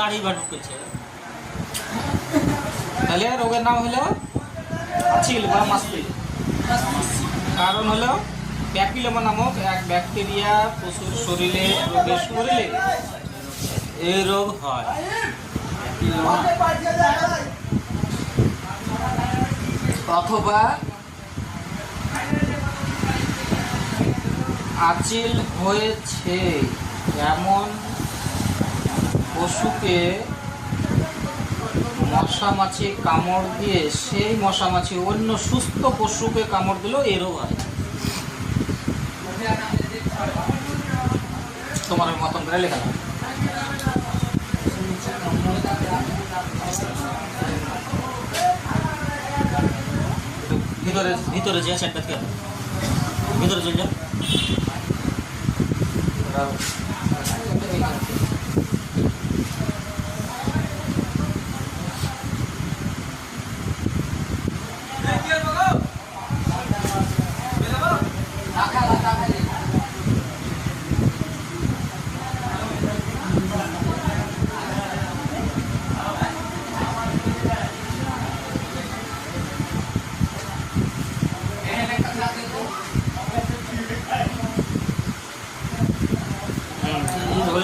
দাড়ি বার করছে। তাহলে রোগের নাম হলো আচিল বা মাস্তি। কারণ হলো প্যাপিলোমা নামক এক ব্যাকটেরিয়া পশুর শরীরে প্রবেশ করলে এই রোগ হয়। অথবা আচিল হয়েছে এমন পশুকে মশামাছি কামড় দিয়ে সেই মশামাছি অন্য সুস্থ পশুকে কামড় দিলেও এই রোগ হয়। তোমার মতন করে লেখা ভিতরে ভিতরে যে সেটা ভিতরে চলে যাও।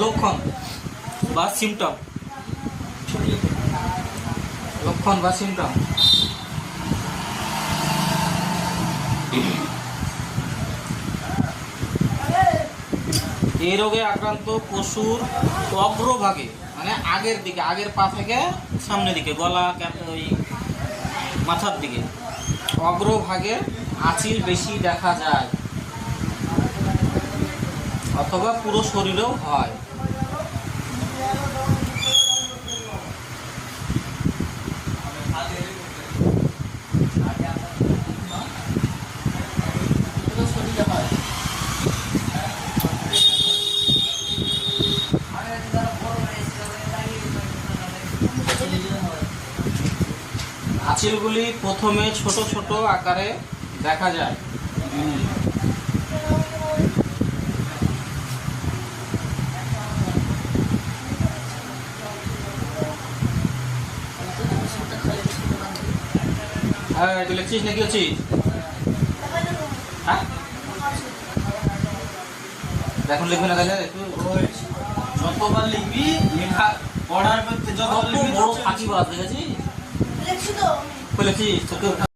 লক্ষণ বা সিমটম, লক্ষণ বা সিমটম। এই রোগে আক্রান্ত পশুর অগ্রভাগে মানে আগের দিকে, আগের পা থেকে সামনের দিকে, গলা ওই মাথার দিকে অগ্রভাগে আঁচিল বেশি দেখা যায়, অথবা পুরো শরীরেও হয়। আঁচিলগুলি প্রথমে ছোট ছোট আকারে দেখা যায়। তুই লিখছিস নাকি হচ্ছিস? হ্যাঁ এখন লিখবি না তাহলে যতবার লিখবি লেখা পড়ার করতে যতবার লিখবি বড় ফাঁকি বাদ দেখেছিস? লিখছি তো লিখছিস তোকে